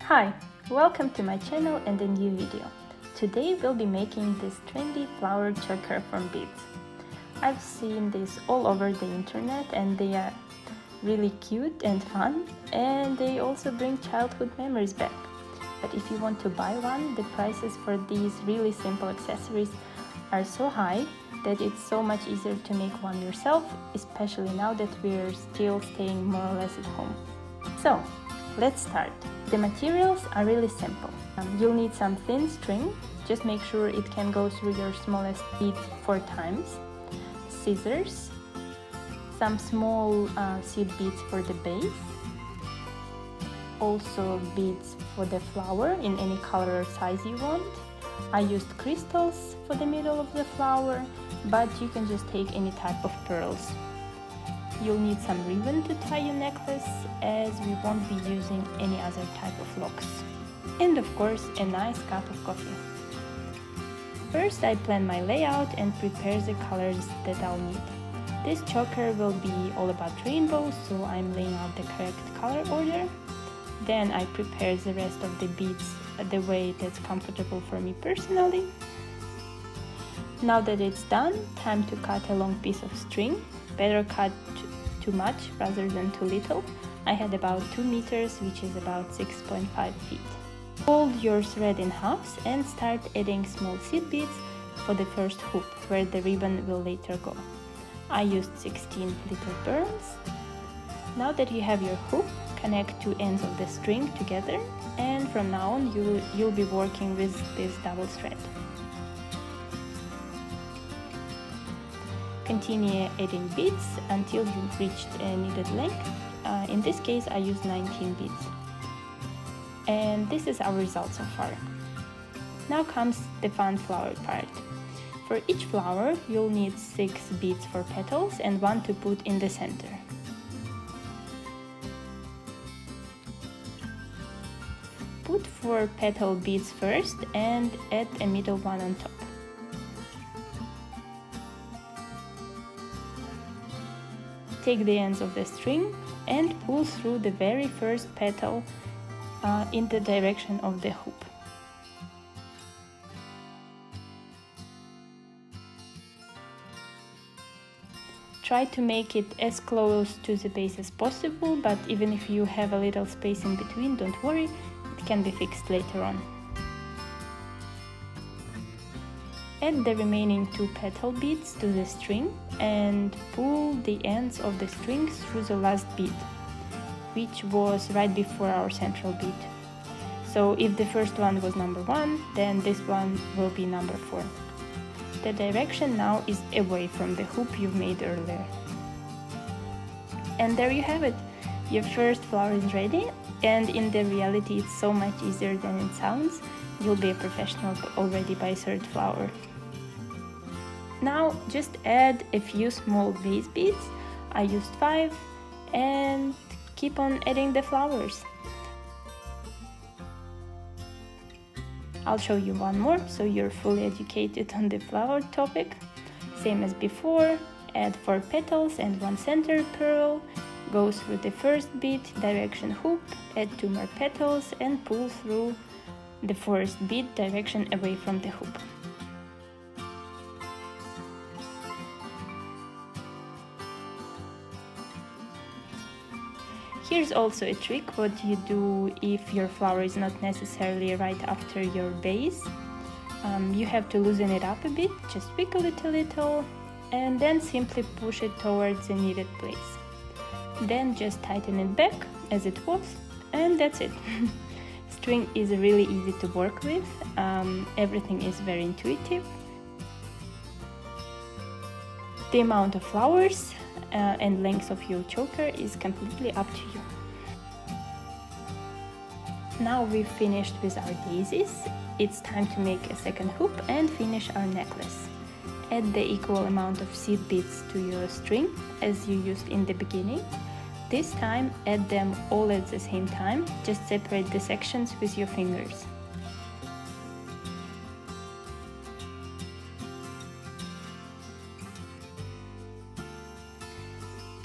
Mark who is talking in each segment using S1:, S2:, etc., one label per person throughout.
S1: Hi, welcome to my channel and a new video. Today we'll be making this trendy flower choker from beads. I've seen this all over the internet and they are really cute and fun, and they also bring childhood memories back. But if you want to buy one, the prices for these really simple accessories are so high that it's so much easier to make one yourself, especially now that we're still staying more or less at home. So, let's start. The materials are really simple. You'll need some thin string, just make sure it can go through your smallest bead 4 times, scissors, some small seed beads for the base, also beads for the flower in any color or size you want. I used crystals for the middle of the flower, but you can just take any type of pearls. You'll need some ribbon to tie your necklace, as we won't be using any other type of locks. And of course, a nice cup of coffee. First, I plan my layout and prepare the colors that I'll need. This choker will be all about rainbows, so I'm laying out the correct color order. Then I prepare the rest of the beads the way that's comfortable for me personally. Now that it's done, time to cut a long piece of string. Better cut too much rather than too little. I had about 2 meters, which is about 6.5 feet. Fold your thread in halves and start adding small seed beads for the first hoop, where the ribbon will later go. I used 16 little pearls. Now that you have your hoop, connect 2 ends of the string together, and from now on you'll be working with this double thread. Continue adding beads until you've reached a needed length. In this case, I used 19 beads. And this is our result so far. Now comes the fun flower part. For each flower, you'll need 6 beads for petals and 1 to put in the center. Put 4 petal beads first and add a middle one on top. Take the ends of the string and pull through the very first petal in the direction of the hoop. Try to make it as close to the base as possible, but even if you have a little space in between, don't worry, it can be fixed later on. Add the remaining 2 petal beads to the string and pull the ends of the string through the last bead, which was right before our central bead. So if the first one was number 1, then this one will be number 4. The direction now is away from the hoop you've made earlier. And there you have it! Your first flower is ready, and in the reality it's so much easier than it sounds. You'll be a professional already by 3rd flower. Now just add a few small base beads. I used 5, and keep on adding the flowers. I'll show you one more so you're fully educated on the flower topic. Same as before, add 4 petals and 1 center pearl. Go through the first bead, direction hoop, add 2 more petals and pull through the first bead, direction away from the hoop. Here's also a trick what you do if your flower is not necessarily right after your base. You have to loosen it up a bit, just wiggle it a little, and then simply push it towards the needed place. Then just tighten it back as it was, and that's it. String is really easy to work with, everything is very intuitive. The amount of flowers and length of your choker is completely up to you. Now we've finished with our daisies. It's time to make a second hoop and finish our necklace. Add the equal amount of seed beads to your string as you used in the beginning. This time add them all at the same time, just separate the sections with your fingers.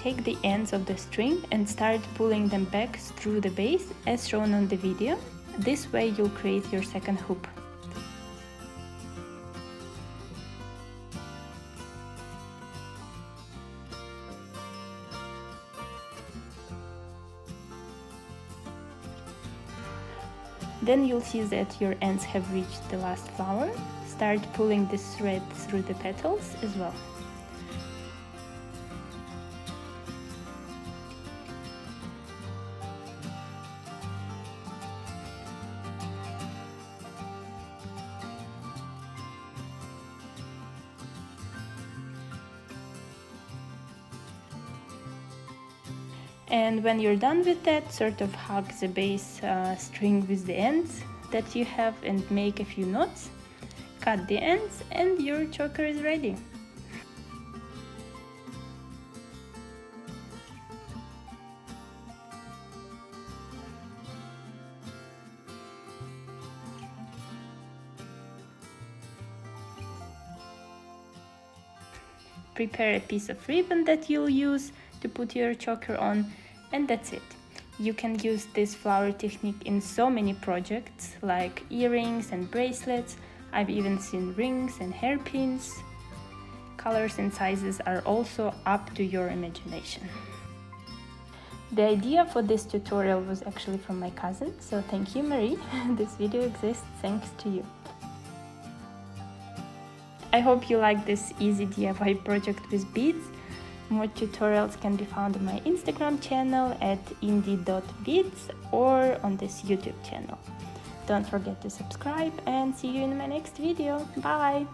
S1: take the ends of the string and start pulling them back through the base as shown on the video. This way you'll create your second hoop. Then you'll see that your ends have reached the last flower. Start pulling this thread through the petals as well. And when you're done with that, sort of hug the base string with the ends that you have and make a few knots. Cut the ends and your choker is ready. Prepare a piece of ribbon that you'll use to put your choker on, and that's it. You can use this flower technique in so many projects like earrings and bracelets. I've even seen rings and hairpins. Colors and sizes are also up to your imagination. The idea for this tutorial was actually from my cousin, so thank you, Marie. This video exists thanks to you. I hope you like this easy DIY project with beads. More tutorials can be found on my Instagram channel at indie.beads or on this YouTube channel. Don't forget to subscribe and see you in my next video. Bye!